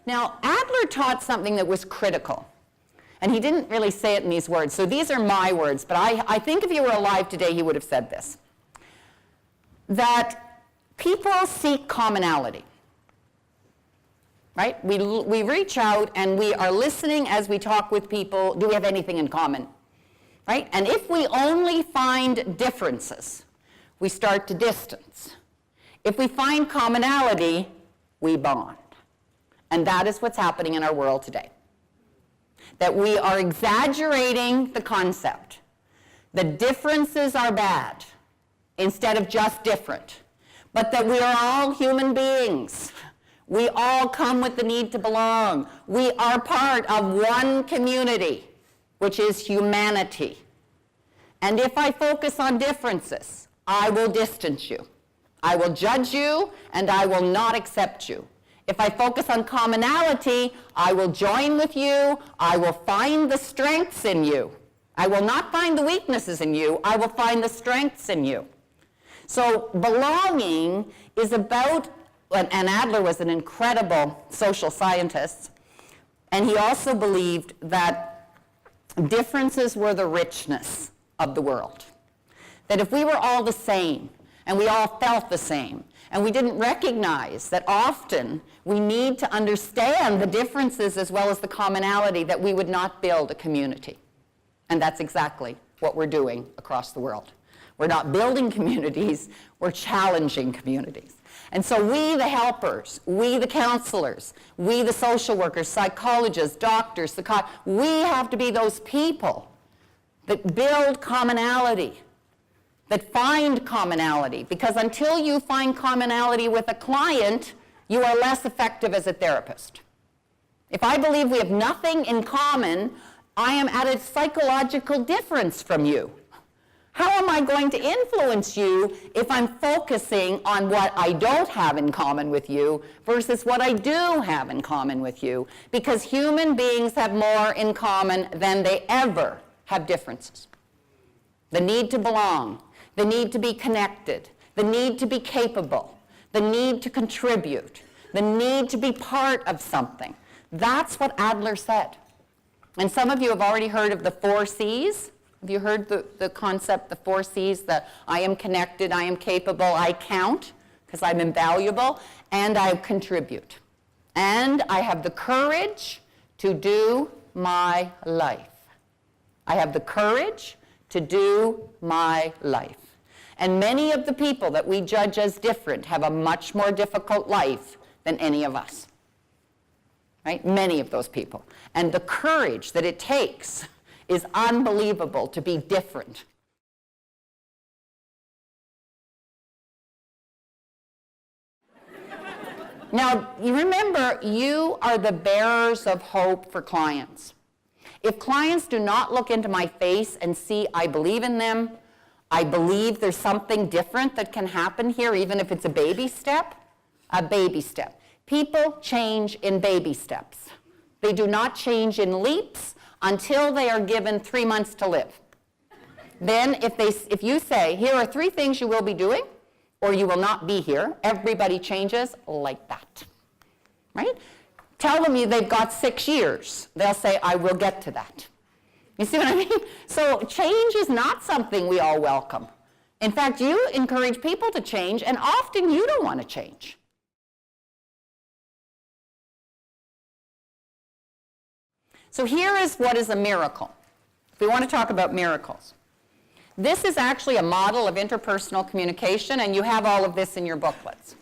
Now, Adler taught something that was critical. And he didn't really say it in these words. So these are my words, but I think if he were alive today, he would have said this. That people seek commonality. Right? We reach out and we are listening as we talk with people. Do we have anything in common? Right? And if we only find differences, we start to distance. If we find commonality, we bond. And that is what's happening in our world today. That we are exaggerating the concept that differences are bad instead of just different, but that we are all human beings. We all come with the need to belong. We are part of one community, which is humanity. And if I focus on differences, I will distance you. I will judge you, and I will not accept you. If I focus on commonality, I will join with you. I will find the strengths in you. I will not find the weaknesses in you. I will find the strengths in you. So belonging is about, and Adler was an incredible social scientist, and he also believed that differences were the richness of the world. That if we were all the same, and we all felt the same, and we didn't recognize that often we need to understand the differences as well as the commonality, that we would not build a community. And that's exactly what we're doing across the world. We're not building communities, we're challenging communities. And so we, the helpers, we, the counselors, we, the social workers, psychologists, doctors, we have to be those people that build commonality, that find commonality, because until you find commonality with a client, you are less effective as a therapist. If I believe we have nothing in common, I am at a psychological difference from you. How am I going to influence you if I'm focusing on what I don't have in common with you versus what I do have in common with you? Because human beings have more in common than they ever have differences. The need to belong, the need to be connected, the need to be capable, the need to contribute, the need to be part of something. That's what Adler said. And some of you have already heard of the 4 C's. Have you heard the concept, the 4 C's, the I am connected, I am capable, I count, because I'm invaluable, and I contribute. And I have the courage to do my life. I have the courage to do my life. And many of the people that we judge as different have a much more difficult life than any of us. Right? Many of those people. And the courage that it takes is unbelievable to be different. Now, you remember, you are the bearers of hope for clients. If clients do not look into my face and see I believe in them, I believe there's something different that can happen here, even if it's a baby step. People change in baby steps. They do not change in leaps until they are given 3 months to live. Then if you say, here are 3 things you will be doing, or you will not be here, everybody changes like that, right? Tell them they've got 6 years. They'll say, I will get to that. You see what I mean? So change is not something we all welcome. In fact, you encourage people to change, and often you don't want to change. So here is what is a miracle. If we want to talk about miracles. This is actually a model of interpersonal communication, and you have all of this in your booklets.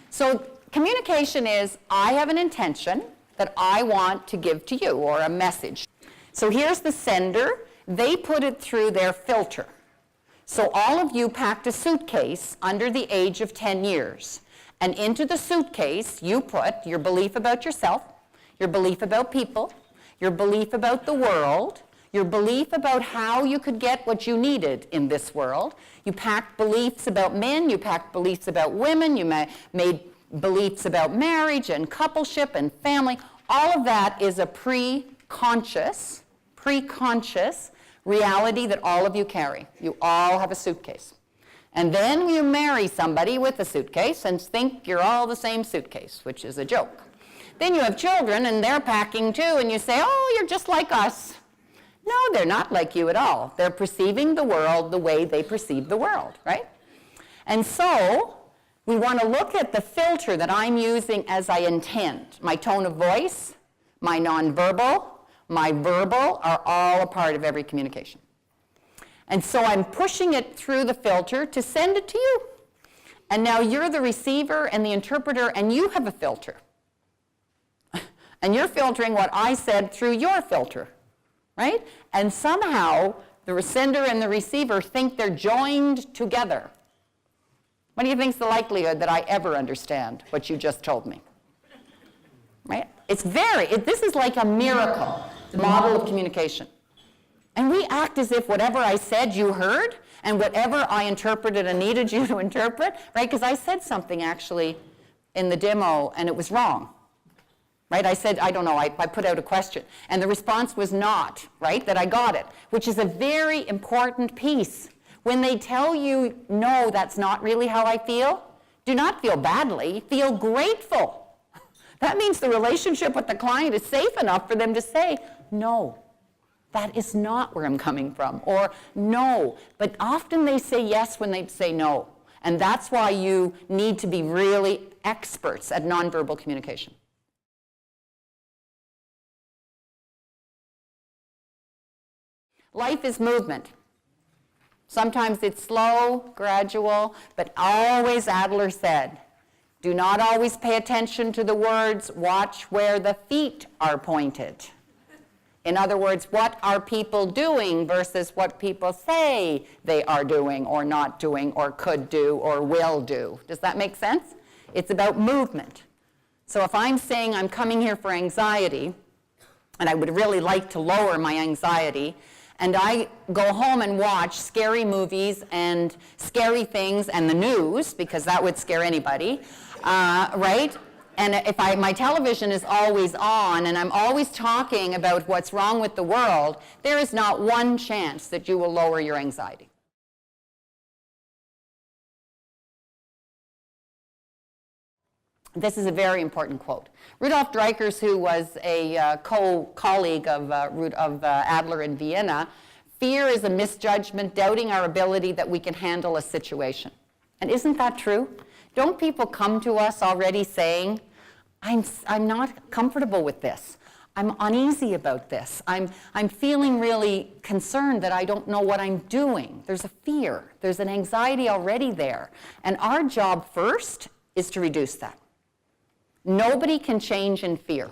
So communication is, I have an intention that I want to give to you, or a message. So here's the sender. They put it through their filter. So all of you packed a suitcase under the age of 10 years. And into the suitcase, you put your belief about yourself, your belief about people, your belief about the world, your belief about how you could get what you needed in this world. You packed beliefs about men, you packed beliefs about women, you made beliefs about marriage and coupleship and family. All of that is a pre-conscious reality that all of you carry. You all have a suitcase. And then you marry somebody with a suitcase and think you're all the same suitcase, which is a joke. Then you have children, and they're packing too, and you say, oh, you're just like us. No, they're not like you at all. They're perceiving the world the way they perceive the world, right? And so we want to look at the filter that I'm using as I intend. My tone of voice, my nonverbal, my verbal are all a part of every communication. And so I'm pushing it through the filter to send it to you. And now you're the receiver and the interpreter, and you have a filter. And you're filtering what I said through your filter, right? And somehow the sender and the receiver think they're joined together. What do you think is the likelihood that I ever understand what you just told me? Right? This is like a miracle, the model of communication. And we act as if whatever I said you heard, and whatever I interpreted and needed you to interpret, right? Because I said something actually in the demo and it was wrong. Right? I said, I don't know, I put out a question. And the response was not, right, that I got it, which is a very important piece. When they tell you, no, that's not really how I feel, do not feel badly, feel grateful. That means the relationship with the client is safe enough for them to say, no, that is not where I'm coming from, or no. But often they say yes when they say no. And that's why you need to be really experts at nonverbal communication. Life is movement. Sometimes it's slow, gradual, but always, Adler said, do not always pay attention to the words, watch where the feet are pointed. In other words, what are people doing versus what people say they are doing or not doing or could do or will do. Does that make sense? It's about movement. So if I'm saying I'm coming here for anxiety, and I would really like to lower my anxiety, and I go home and watch scary movies and scary things and the news, because that would scare anybody, right? And if my television is always on and I'm always talking about what's wrong with the world, there is not one chance that you will lower your anxiety. This is a very important quote. Rudolf Dreikurs, who was a colleague of Adler in Vienna, fear is a misjudgment, doubting our ability that we can handle a situation. And isn't that true? Don't people come to us already saying, I'm not comfortable with this. I'm uneasy about this. I'm feeling really concerned that I don't know what I'm doing. There's a fear. There's an anxiety already there. And our job first is to reduce that. Nobody can change in fear.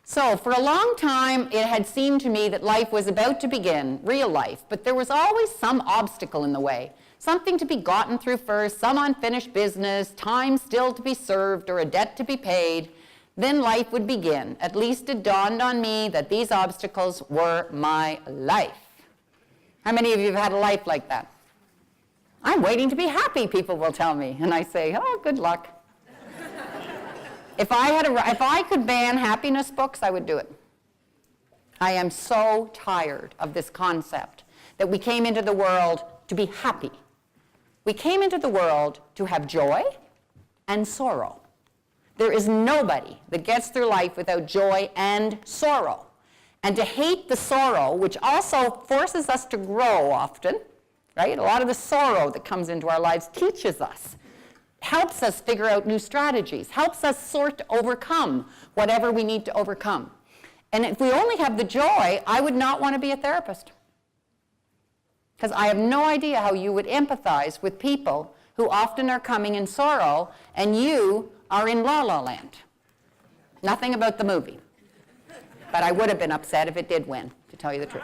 So for a long time, it had seemed to me that life was about to begin, real life, but there was always some obstacle in the way, something to be gotten through first, some unfinished business, time still to be served, or a debt to be paid. Then life would begin. At least it dawned on me that these obstacles were my life. How many of you have had a life like that? I'm waiting to be happy, people will tell me. And I say, oh, good luck. If I could ban happiness books, I would do it. I am so tired of this concept that we came into the world to be happy. We came into the world to have joy and sorrow. There is nobody that gets through life without joy and sorrow. And to hate the sorrow, which also forces us to grow often, right? A lot of the sorrow that comes into our lives teaches us, helps us figure out new strategies, helps us overcome whatever we need to overcome. And if we only have the joy, I would not want to be a therapist. Because I have no idea how you would empathize with people who often are coming in sorrow and you are in La La Land. Nothing about the movie. But I would have been upset if it did win, to tell you the truth.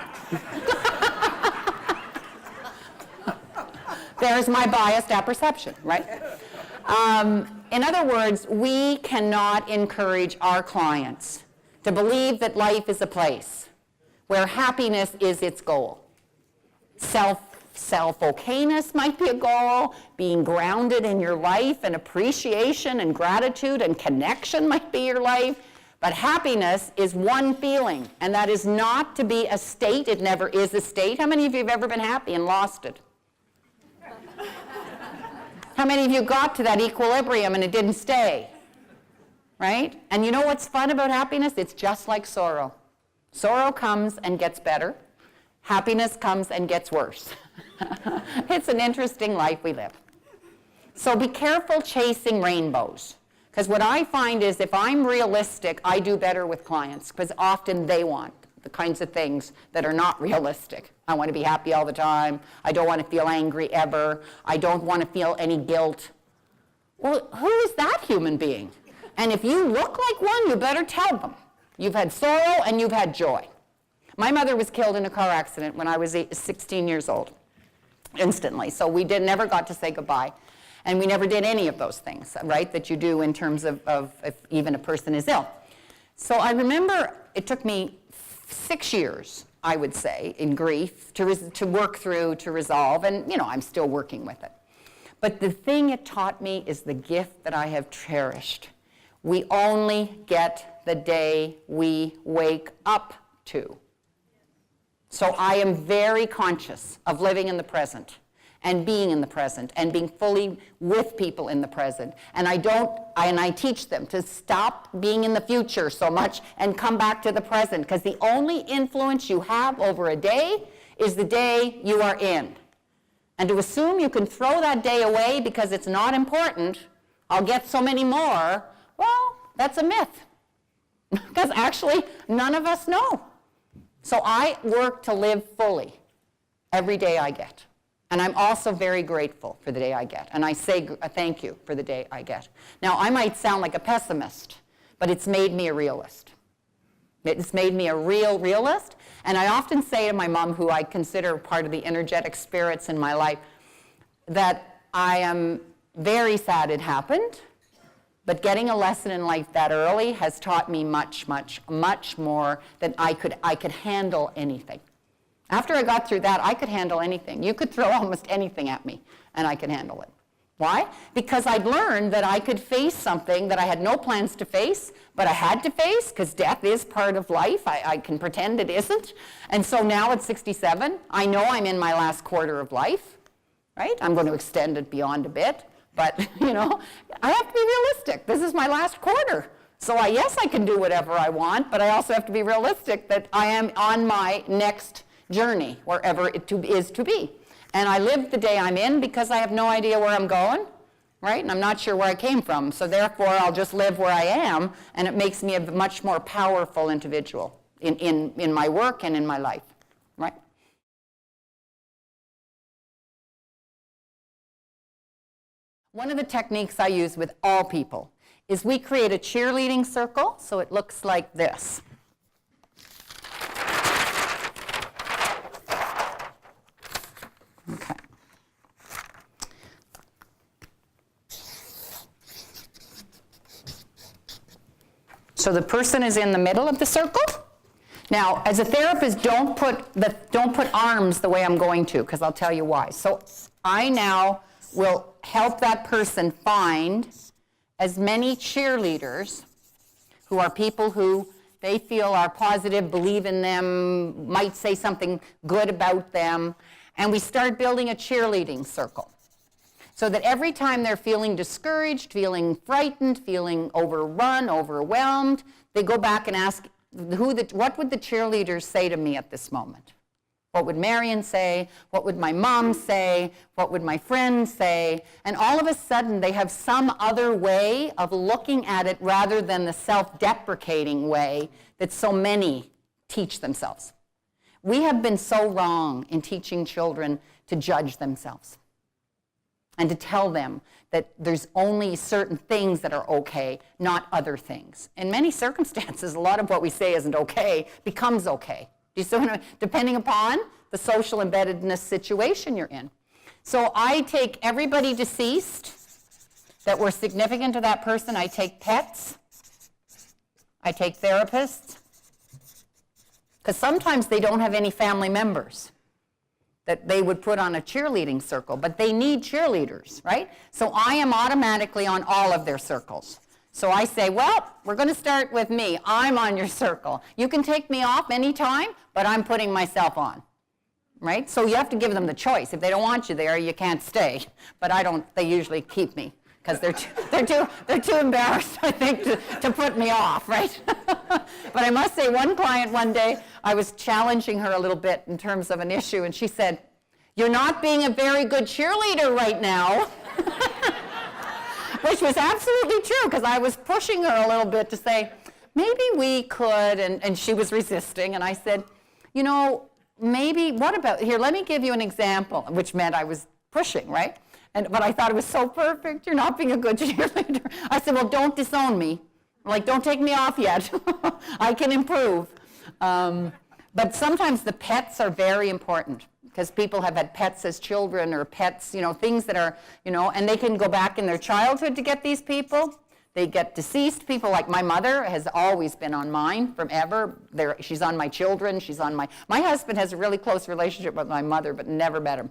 There's my biased apperception, right? In other words, we cannot encourage our clients to believe that life is a place where happiness is its goal. Self-okayness might be a goal, being grounded in your life and appreciation and gratitude and connection might be your life, but happiness is one feeling, and that is not to be a state. It never is a state. How many of you have ever been happy and lost it? How many of you got to that equilibrium and it didn't stay? Right? And you know what's fun about happiness? It's just like sorrow. Sorrow comes and gets better. Happiness comes and gets worse. It's an interesting life we live. So be careful chasing rainbows. Because what I find is if I'm realistic, I do better with clients because often they want the kinds of things that are not realistic. I want to be happy all the time. I don't want to feel angry ever. I don't want to feel any guilt. Well, who is that human being? And if you look like one, you better tell them. You've had sorrow and you've had joy. My mother was killed in a car accident when I was 16 years old, instantly. So we never got to say goodbye. And we never did any of those things, right, that you do in terms of if even a person is ill. So I remember it took me 6 years, I would say, in grief to work through, to resolve, and I'm still working with it. But the thing it taught me is the gift that I have cherished. We only get the day we wake up to. So I am very conscious of living in the present and being in the present and being fully with people in the present. And I teach them to stop being in the future so much and come back to the present, because the only influence you have over a day is the day you are in. And to assume you can throw that day away because it's not important, I'll get so many more, well, that's a myth. Because actually, none of us know. So I work to live fully every day I get. And I'm also very grateful for the day I get. And I say thank you for the day I get. Now, I might sound like a pessimist, but it's made me a realist. It's made me a real realist. And I often say to my mom, who I consider part of the energetic spirits in my life, that I am very sad it happened, but getting a lesson in life that early has taught me much, much, much more than I could handle anything. After I got through that, I could handle anything. You could throw almost anything at me, and I could handle it. Why? Because I'd learned that I could face something that I had no plans to face, but I had to face, because death is part of life. I can pretend it isn't. And so now at 67, I know I'm in my last quarter of life, right? I'm going to extend it beyond a bit, but, I have to be realistic. This is my last quarter. So yes, I can do whatever I want, but I also have to be realistic that I am on my next journey, wherever it is to be. And I live the day I'm in because I have no idea where I'm going, right? And I'm not sure where I came from. So therefore, I'll just live where I am, and it makes me a much more powerful individual in my work and in my life, right? One of the techniques I use with all people is we create a cheerleading circle, so it looks like this. Okay. So the person is in the middle of the circle. Now, as a therapist, don't put arms the way I'm going to, because I'll tell you why. So I now will help that person find as many cheerleaders who are people who they feel are positive, believe in them, might say something good about them. And we start building a cheerleading circle so that every time they're feeling discouraged, feeling frightened, feeling overrun, overwhelmed, they go back and ask, what would the cheerleaders say to me at this moment? What would Marion say? What would my mom say? What would my friends say? And all of a sudden, they have some other way of looking at it rather than the self-deprecating way that so many teach themselves. We have been so wrong in teaching children to judge themselves and to tell them that there's only certain things that are okay, not other things. In many circumstances, a lot of what we say isn't okay becomes okay. Do you see what I mean? Depending upon the social embeddedness situation you're in. So I take everybody deceased that were significant to that person. I take pets. I take therapists. Because sometimes they don't have any family members that they would put on a cheerleading circle, but they need cheerleaders, right? So I am automatically on all of their circles. So I say, well, we're going to start with me. I'm on your circle. You can take me off anytime, but I'm putting myself on. right? So you have to give them the choice. If they don't want you there, you can't stay. But I don't, they usually keep me because they're too embarrassed, I think, to put me off, right? But I must say, one client one day, I was challenging her a little bit in terms of an issue, and she said, "You're not being a very good cheerleader right now." Which was absolutely true, because I was pushing her a little bit to say, maybe we could, and she was resisting, and I said, you know, maybe, what about, here, let me give you an example, which meant I was pushing, right? But I thought it was so perfect. You're not being a good cheerleader. I said, well, don't disown me. Like, don't take me off yet. I can improve. But sometimes the pets are very important, because people have had pets as children, or pets, you know, things that are, you know, and they can go back in their childhood to get these people. They get deceased people, like my mother has always been on mine from ever. She's on my children, she's on my husband has a really close relationship with my mother, but never met her.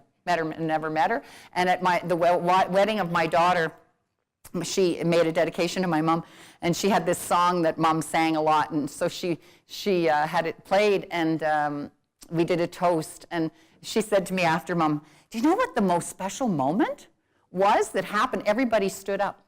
And at the wedding of my daughter, she made a dedication to my mom, and she had this song that Mom sang a lot, and so she had it played, and we did a toast, and she said to me after, Mom, do you know what the most special moment was that happened? Everybody stood up.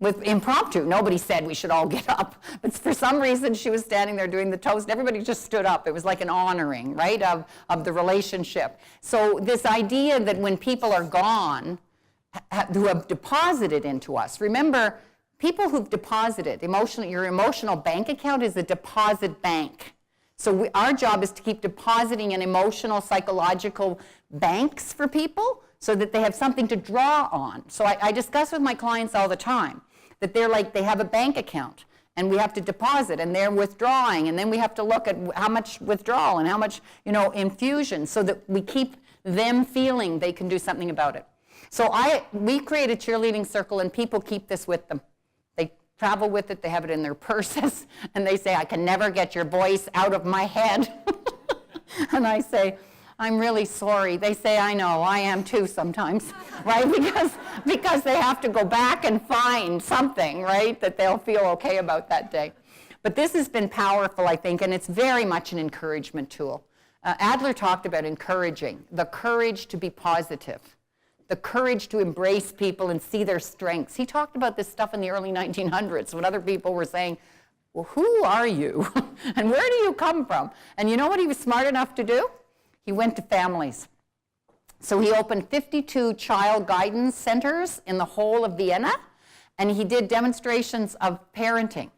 With impromptu, nobody said we should all get up, but for some reason she was standing there doing the toast, everybody just stood up. It was like an honoring, right, of the relationship. So this idea that when people are gone, who have deposited into us, remember, people who've deposited, your emotional bank account is a deposit bank. So our job is to keep depositing in emotional, psychological banks for people so that they have something to draw on. So I discuss with my clients all the time that they have a bank account, and we have to deposit, and they're withdrawing, and then we have to look at how much withdrawal and how much, you know, infusion, so that we keep them feeling they can do something about it. So we create a cheerleading circle, and people keep this with them. They travel with it, they have it in their purses, and they say, I can never get your voice out of my head. And I say, I'm really sorry. They say, I know, I am too sometimes, right? Because they have to go back and find something, right, that they'll feel okay about that day. But this has been powerful, I think, and it's very much an encouragement tool. Adler talked about encouraging, the courage to be positive, the courage to embrace people and see their strengths. He talked about this stuff in the early 1900s when other people were saying, well, who are you? And where do you come from? And you know what he was smart enough to do? He went to families. So he opened 52 child guidance centers in the whole of Vienna, and he did demonstrations of parenting.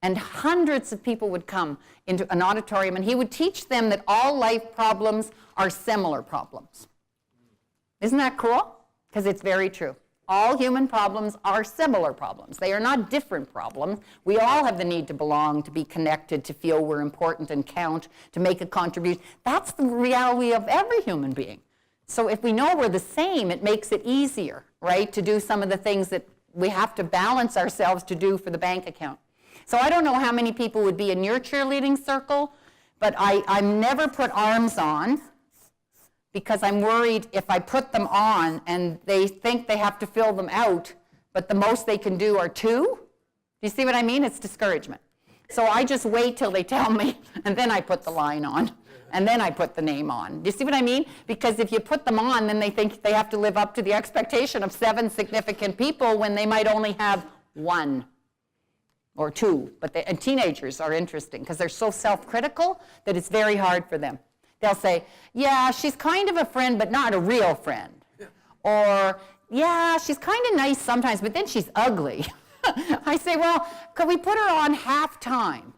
And hundreds of people would come into an auditorium, and he would teach them that all life problems are similar problems. Isn't that cool? Because it's very true. All human problems are similar problems. They are not different problems. We all have the need to belong, to be connected, to feel we're important and count, to make a contribution. That's the reality of every human being. So if we know we're the same, it makes it easier, right, to do some of the things that we have to balance ourselves to do for the bank account. So I don't know how many people would be in your cheerleading circle, but I never put arms on, because I'm worried if I put them on and they think they have to fill them out, but the most they can do are 2. Do you see what I mean? It's discouragement. So I just wait till they tell me, and then I put the line on, and then I put the name on. Do you see what I mean? Because if you put them on, then they think they have to live up to the expectation of 7 significant people when they might only have 1 or 2. And teenagers are interesting because they're so self-critical that it's very hard for them. They'll say, yeah, she's kind of a friend, but not a real friend. Or, yeah, she's kind of nice sometimes, but then she's ugly. I say, well, could we put her on half-time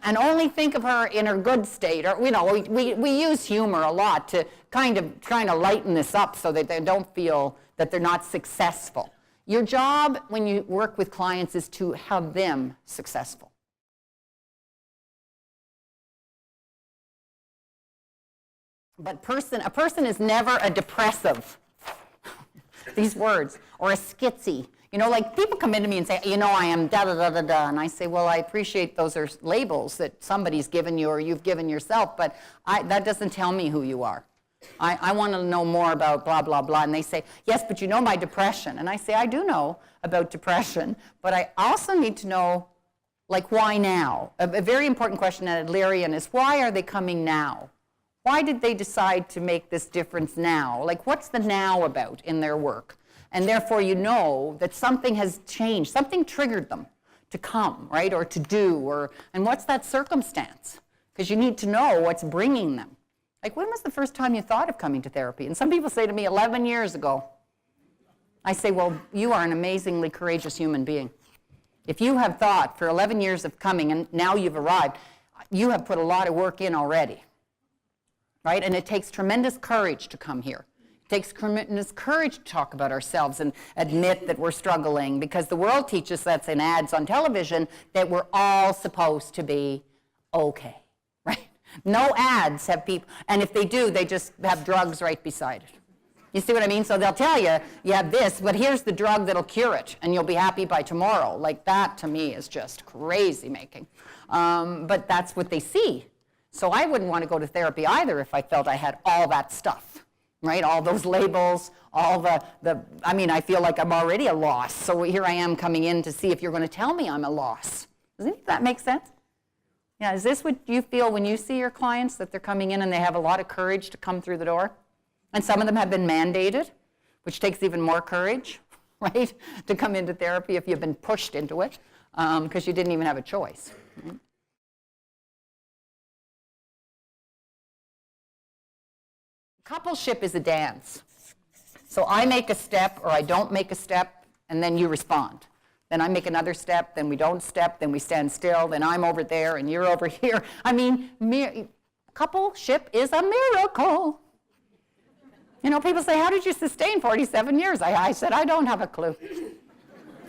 and only think of her in her good state? Or, you know, we use humor a lot to kind of trying to lighten this up so that they don't feel that they're not successful. Your job when you work with clients is to have them successful. But a person is never a depressive, these words, or a schizzy. You know, like people come into me and say, you know, I am da-da-da-da-da, and I say, well, I appreciate those are labels that somebody's given you or you've given yourself, but that doesn't tell me who you are. I want to know more about blah, blah, blah. And they say, yes, but you know my depression. And I say, I do know about depression, but I also need to know, like, why now? A very important question at Adlerian is, why are they coming now? Why did they decide to make this difference now? Like, what's the now about in their work? And therefore, you know that something has changed, something triggered them to come, right, or to do, and what's that circumstance? Because you need to know what's bringing them. Like, when was the first time you thought of coming to therapy? And some people say to me, 11 years ago. I say, well, you are an amazingly courageous human being. If you have thought for 11 years of coming and now you've arrived, you have put a lot of work in already, right? And it takes tremendous courage to come here. It takes tremendous courage to talk about ourselves and admit that we're struggling, because the world teaches us in ads on television that we're all supposed to be okay, right? No ads have people, and if they do, they just have drugs right beside it. You see what I mean? So they'll tell you, you have this, but here's the drug that'll cure it, and you'll be happy by tomorrow. Like, that, to me, is just crazy making. But that's what they see. So I wouldn't want to go to therapy either if I felt I had all that stuff, right? All those labels, all I mean, I feel like I'm already a loss. So here I am coming in to see if you're going to tell me I'm a loss. Doesn't that make sense? Yeah, is this what you feel when you see your clients, that they're coming in and they have a lot of courage to come through the door? And some of them have been mandated, which takes even more courage, right, to come into therapy if you've been pushed into it, because you didn't even have a choice. Right? Coupleship is a dance. So I make a step or I don't make a step, and then you respond. Then I make another step, then we don't step, then we stand still, then I'm over there and you're over here. I mean, coupleship is a miracle. You know, people say, how did you sustain 47 years? I said, I don't have a clue,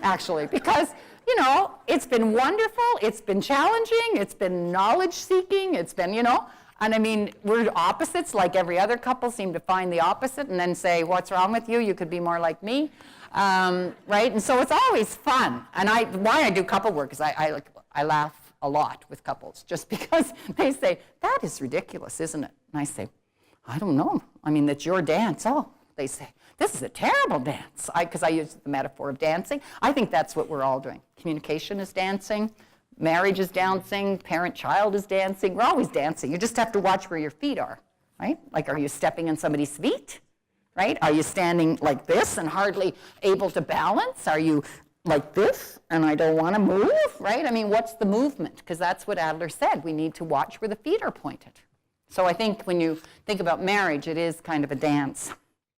actually, because, you know, it's been wonderful, it's been challenging, it's been knowledge-seeking, it's been, you know, and I mean, we're opposites, like every other couple seem to find the opposite and then say, what's wrong with you? You could be more like me, right? And so it's always fun. And why I do couple work is I laugh a lot with couples, just because they say, that is ridiculous, isn't it? And I say, I don't know. I mean, that's your dance. Oh, they say, this is a terrible dance. Because I use the metaphor of dancing. I think that's what we're all doing. Communication is dancing. Marriage is dancing. Parent-child is dancing. We're always dancing. You just have to watch where your feet are, right? Like, are you stepping on somebody's feet, right? Are you standing like this and hardly able to balance? Are you like this and I don't want to move, right? I mean, what's the movement? Because that's what Adler said. We need to watch where the feet are pointed. So I think when you think about marriage, it is kind of a dance.